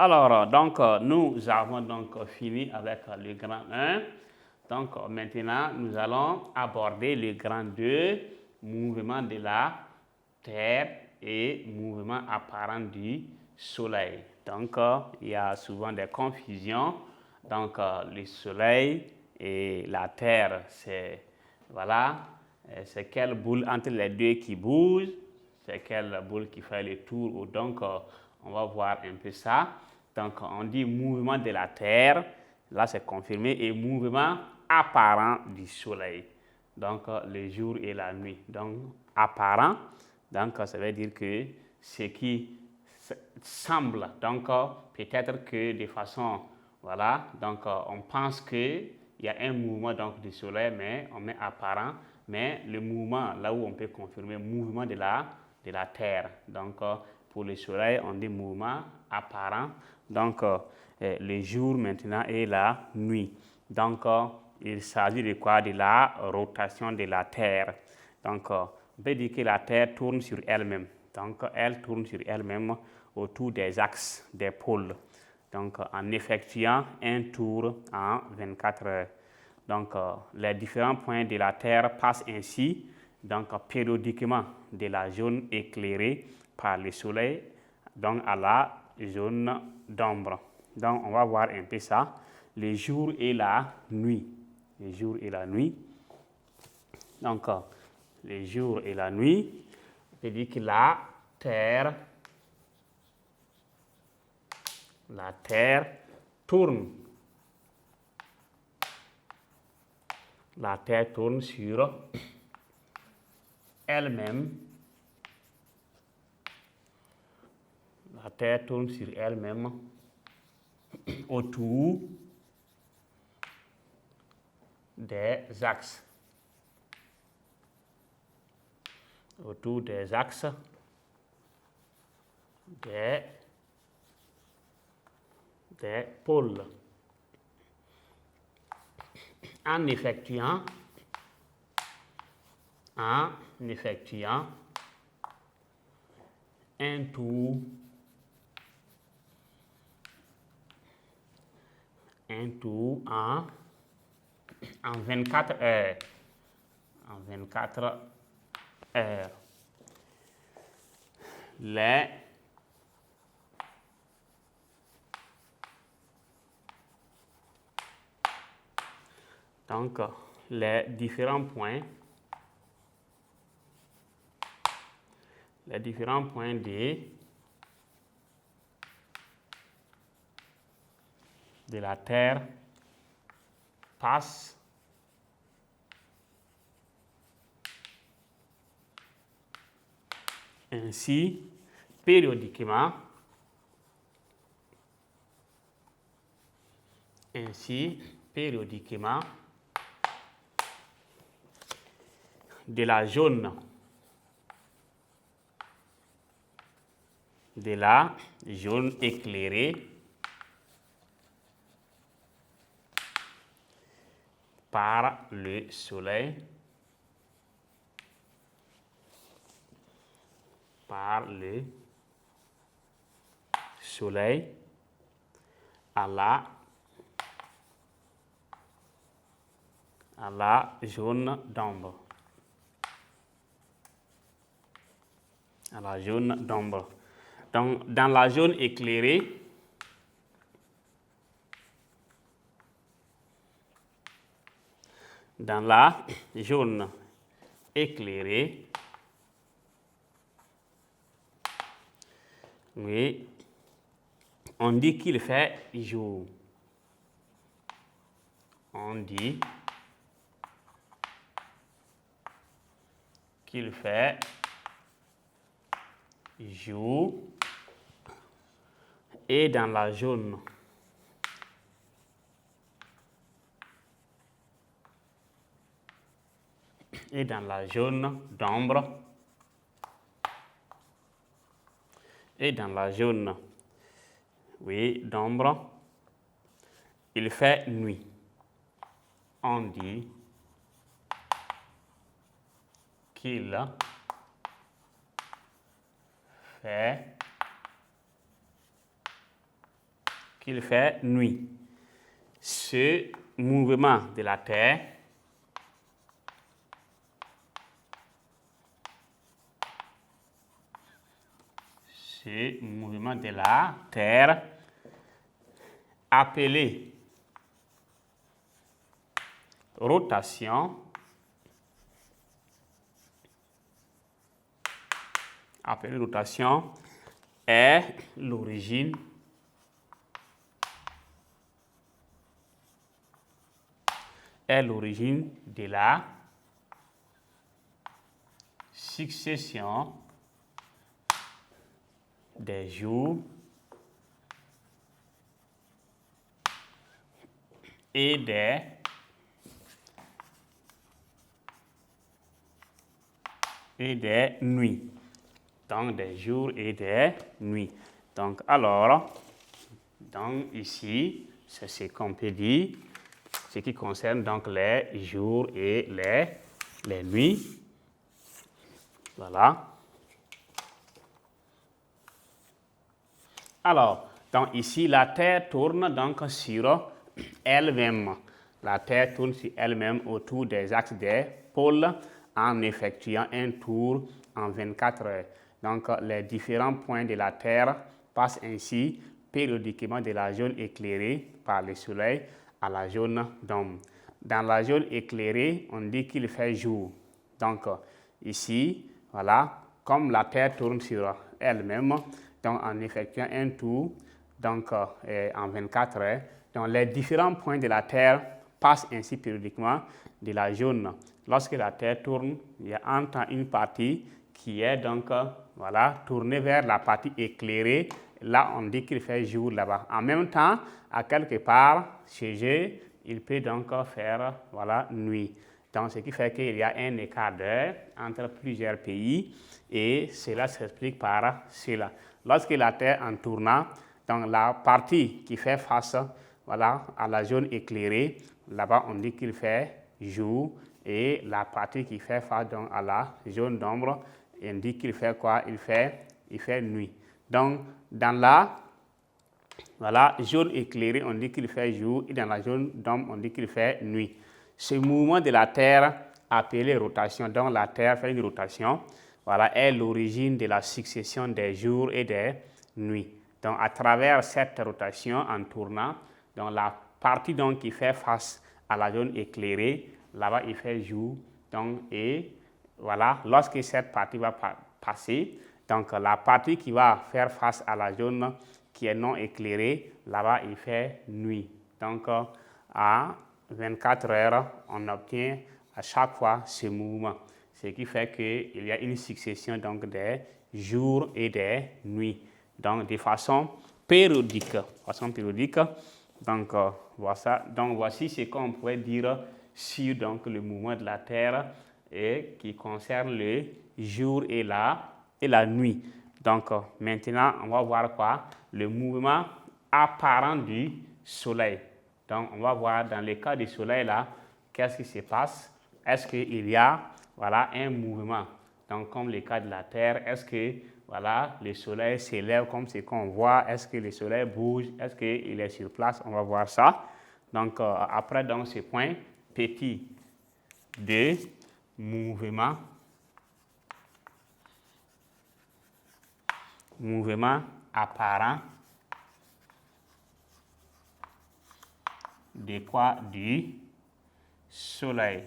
Alors, donc, nous avons donc fini avec le grand 1. Donc, maintenant, nous allons aborder le grand 2, mouvement de la Terre et mouvement apparent du Soleil. Donc, il y a souvent des confusions. Donc, le Soleil et la Terre, c'est, voilà, c'est quelle boule entre les deux qui bouge, c'est quelle boule qui fait le tour. Donc, on va voir un peu ça. Donc, on dit mouvement de la Terre, là c'est confirmé, et mouvement apparent du Soleil. Donc, le jour et la nuit. Donc, apparent, donc ça veut dire que ce qui semble, donc peut-être que de façon, voilà, donc on pense qu'il y a un mouvement donc, du Soleil, mais on met apparent, mais le mouvement, là où on peut confirmer, mouvement de la Terre. Donc, pour le Soleil, on dit mouvement apparent. Donc, le jour maintenant et la nuit. Donc, il s'agit de quoi? De la rotation de la Terre. Donc, on peut dire que la Terre tourne sur elle-même. Donc, elle tourne sur elle-même autour des axes, des pôles. Donc, en effectuant un tour en 24 heures. Donc, les différents points de la Terre passent ainsi, donc périodiquement, de la zone éclairée par le Soleil, donc à la zone d'ombre. Donc, on va voir un peu ça. Le jour et la nuit. Le jour et la nuit. Donc, le jour et la nuit, on peut dire que la Terre tourne. La Terre tourne sur elle-même. La Terre tourne sur elle-même autour des axes. Autour des axes des pôles. En effectuant un tour en 24 heures. En 24 heures. Donc, les différents points de la Terre passent ainsi périodiquement de la zone éclairée par le Soleil, à la zone d'ombre. À la zone d'ombre. Donc, dans la zone éclairée, oui, on dit qu'il fait jour. On dit qu'il fait jour et dans la zone d'ombre d'ombre, il fait nuit. On dit qu'il fait qu'il fait nuit. Ce mouvement de la Terre appelé rotation est l'origine de la succession des jours et des nuits. Donc, des jours et des nuits. Donc, alors, ici, c'est ce qu'on peut dire, ce qui concerne donc les jours et les nuits. Voilà. Alors, donc ici, la Terre tourne donc sur elle-même. La Terre tourne sur elle-même autour des axes des pôles en effectuant un tour en 24 heures. Donc, les différents points de la Terre passent ainsi périodiquement de la zone éclairée par le soleil à la zone d'ombre. Dans la zone éclairée, on dit qu'il fait jour. Donc, ici, voilà, comme la Terre tourne sur elle-même, donc en effectuant un tour donc, en 24 heures, donc les différents points de la Terre passent ainsi périodiquement de la zone. Lorsque la Terre tourne, il y a en temps une partie qui est donc voilà, tournée vers la partie éclairée. Là, on dit qu'il fait jour là-bas. En même temps, à quelque part, chez eux, il peut donc faire voilà, nuit. Donc, ce qui fait qu'il y a un écart d'heure entre plusieurs pays et cela s'explique par cela. Lorsque la Terre en tournant, donc la partie qui fait face voilà, à la zone éclairée, là-bas on dit qu'il fait jour et la partie qui fait face donc, à la zone d'ombre, on dit qu'il fait quoi? Il fait nuit. Donc dans la voilà, zone éclairée, on dit qu'il fait jour et dans la zone d'ombre, on dit qu'il fait nuit. Ce mouvement de la Terre appelé rotation, donc la Terre fait une rotation, voilà, est l'origine de la succession des jours et des nuits. Donc, à travers cette rotation en tournant, donc la partie donc, qui fait face à la zone éclairée, là-bas, il fait jour. Donc, et voilà, lorsque cette partie va passer, donc la partie qui va faire face à la zone qui est non éclairée, là-bas, il fait nuit. Donc, à 24 heures, on obtient à chaque fois ce mouvement. Ce qui fait qu'il y a une succession donc, des jours et des nuits. Donc, de façon périodique. Donc, voici ce qu'on pourrait dire sur donc, le mouvement de la Terre et qui concerne le jour et la nuit. Donc, maintenant, on va voir quoi? Le mouvement apparent du Soleil. Donc, on va voir dans le cas du Soleil, là, qu'est-ce qui se passe? Est-ce qu'il y a voilà, un mouvement? Donc, comme le cas de la Terre, est-ce que voilà, le Soleil s'élève comme ce qu'on voit? Est-ce que le Soleil bouge? Est-ce qu'il est sur place? On va voir ça. Donc, après donc, ce point petit de mouvement apparent de quoi? Du Soleil.